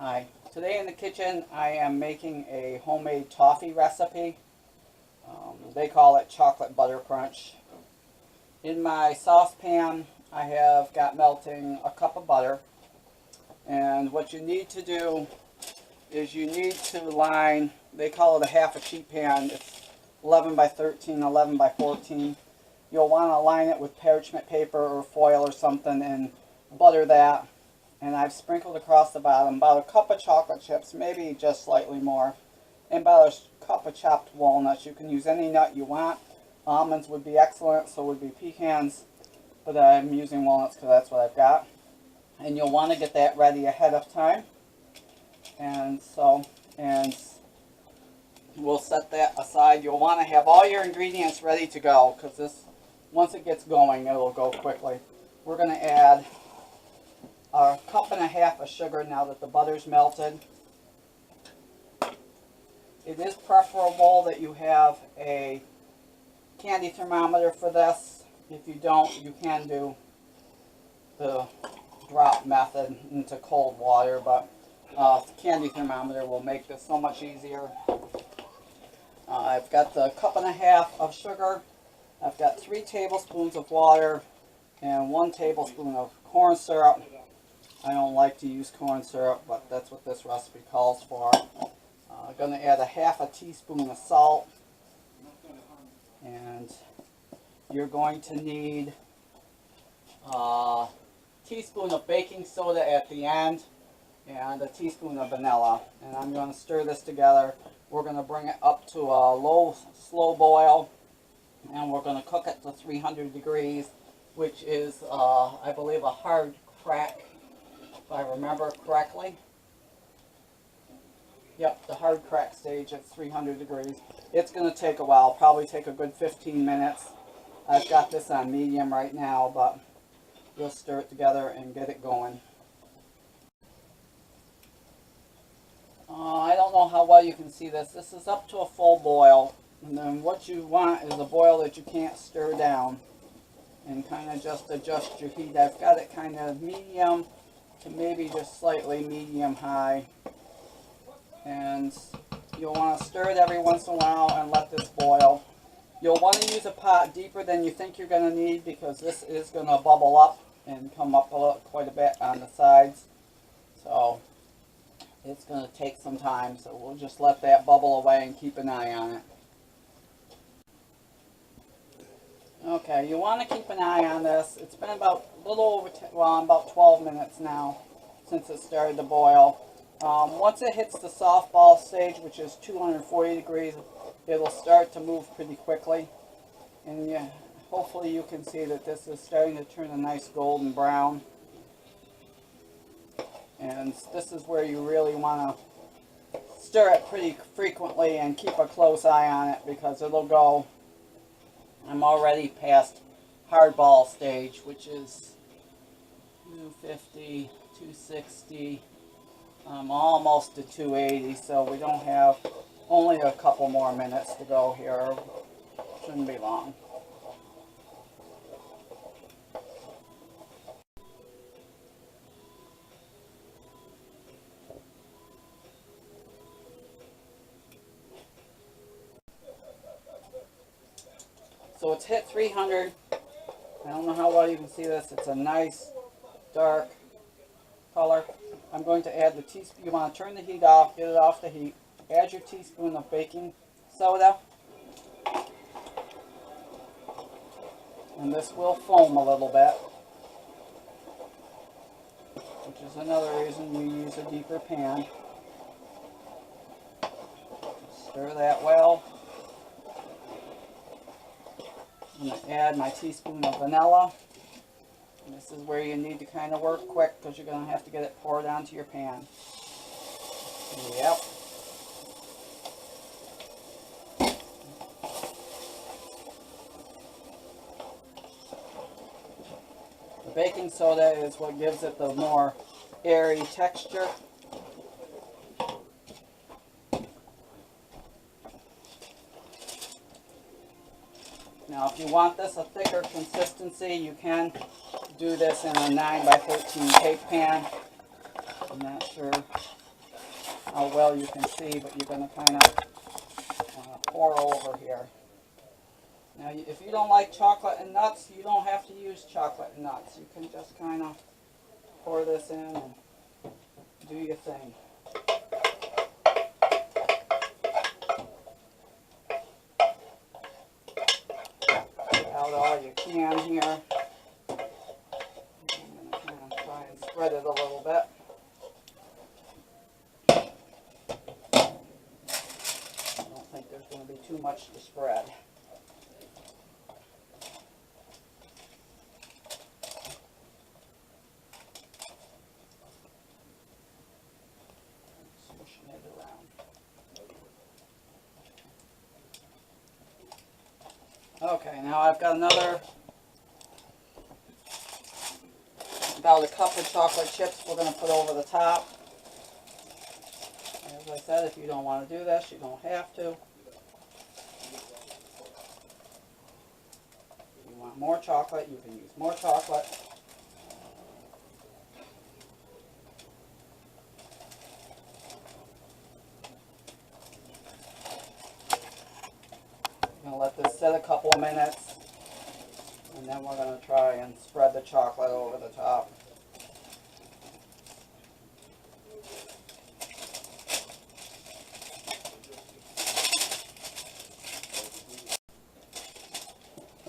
Hi. Today in the kitchen I am making a homemade toffee recipe. They call it chocolate butter crunch. In my saucepan I have got melting a cup of butter, and what you need to do is you need to line, they call it a half a sheet pan. It's 11 by 13, 11 by 14. You'll want to line it with parchment paper or foil or something and butter that. And I've sprinkled across the bottom about a cup of chocolate chips, maybe just slightly more, and about a cup of chopped walnuts. You can use any nut you want. Almonds would be excellent, so would be pecans, but I'm using walnuts because that's what I've got. And you'll want to get that ready ahead of time. And we'll set that aside. You'll want to have all your ingredients ready to go, because this, once it gets going, it'll go quickly. We're going to add a cup and a half of sugar now that the butter's melted. It is preferable that you have a candy thermometer for this. If you don't, you can do the drop method into cold water, but the candy thermometer will make this so much easier. I've got the cup and a half of sugar. I've got 3 tablespoons of water and 1 tablespoon of corn syrup. I don't like to use corn syrup, but that's what this recipe calls for. I'm going to add a half a teaspoon of salt, and you're going to need a teaspoon of baking soda at the end and a teaspoon of vanilla. And I'm going to stir this together. We're going to bring it up to a slow boil, and we're going to cook it to 300 degrees, which is, I believe, a hard crack, if I remember correctly. Yep, the hard crack stage at 300 degrees. It's going to take a while, probably take a good 15 minutes. I've got this on medium right now, but we'll stir it together and get it going. I don't know how well you can see this. This is up to a full boil. And then what you want is a boil that you can't stir down. And kind of just adjust your heat. I've got it kind of medium to maybe just slightly medium high. And you'll want to stir it every once in a while and let this boil. You'll want to use a pot deeper than you think you're going to need, because this is going to bubble up and come up quite a bit on the sides. So it's going to take some time, so we'll just let that bubble away and keep an eye on it. Okay, you want to keep an eye on this. It's been about a little over, about 12 minutes now since it started to boil. Once it hits the softball stage, which is 240 degrees, it'll start to move pretty quickly. And yeah, hopefully you can see that this is starting to turn a nice golden brown. And this is where you really want to stir it pretty frequently and keep a close eye on it, because it'll go. I'm already past hardball stage, which is 250, 260. I'm almost to 280, so we don't have, only a couple more minutes to go here. Shouldn't be long. So it's hit 300. I don't know how well you can see this. It's a nice dark color. I'm going to add the teaspoon. You want to turn the heat off, get it off the heat. Add your teaspoon of baking soda. And this will foam a little bit, which is another reason you use a deeper pan. Stir that well. I'm going to add my teaspoon of vanilla. And this is where you need to kind of work quick, because you're going to have to get it poured onto your pan. Yep. The baking soda is what gives it the more airy texture. Now, if you want this a thicker consistency, you can do this in a 9 by 13 cake pan. I'm not sure how well you can see, but you're going to kind of pour over here. Now, if you don't like chocolate and nuts, you don't have to use chocolate and nuts. You can just kind of pour this in and do your thing. Get out all you can here. I'm going to kind of try and spread it a little bit. I don't think there's going to be too much to spread. Okay, now I've got another, about a cup of chocolate chips we're going to put over the top. As I said, if you don't want to do this, you don't have to. If you want more chocolate, you can use more chocolate. I'm going to let this sit a couple of minutes, and then we're going to try and spread the chocolate over the top.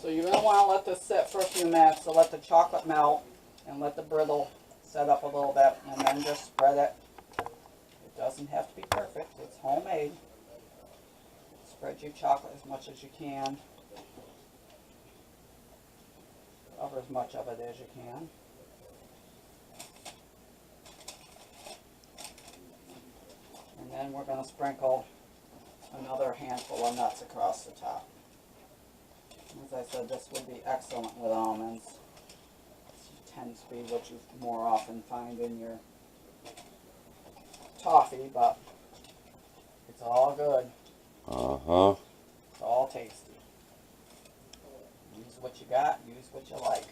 So you're going to want to let this sit for a few minutes to let the chocolate melt and let the brittle set up a little bit, and then just spread it. It doesn't have to be perfect. It's homemade. Spread your chocolate as much as you can. Cover as much of it as you can. And then we're going to sprinkle another handful of nuts across the top. As I said, this would be excellent with almonds. This tends to be what you more often find in your toffee, but it's all good. Uh-huh. It's all tasty. Use what you got, use what you like.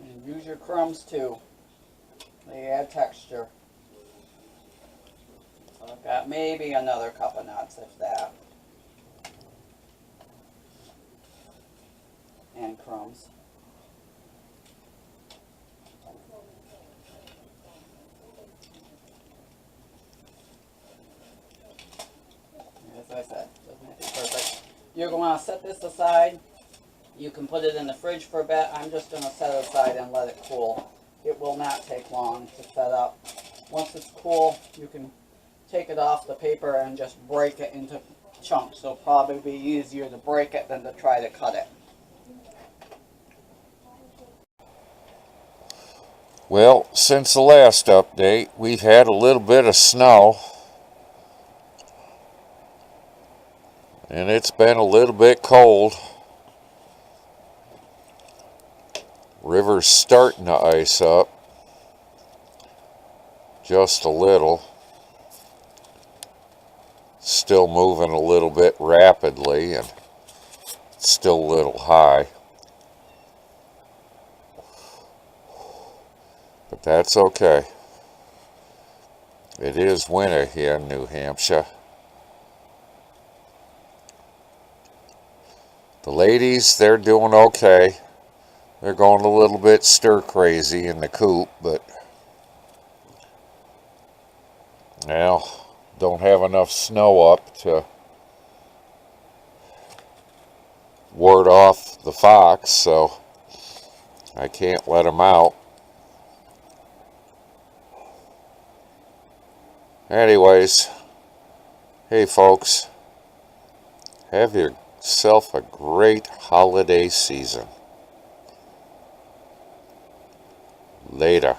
And use your crumbs too. They add texture. So I've got maybe another cup of nuts, if that. And crumbs. As I said, doesn't have to be perfect. You're going to want to set this aside. You can put it in the fridge for a bit. I'm just going to set it aside and let it cool. It will not take long to set up. Once it's cool, you can take it off the paper and just break it into chunks. It'll probably be easier to break it than to try to cut it. Well, since the last update, we've had a little bit of snow. And it's been a little bit cold. River's starting to ice up. Just a little. Still moving a little bit rapidly and it's still a little high. But that's okay. It is winter here in New Hampshire. The ladies, they're doing okay. They're going a little bit stir crazy in the coop, but now don't have enough snow up to ward off the fox, so I can't let them out. Anyways, hey folks, have yourself a great holiday season. Later.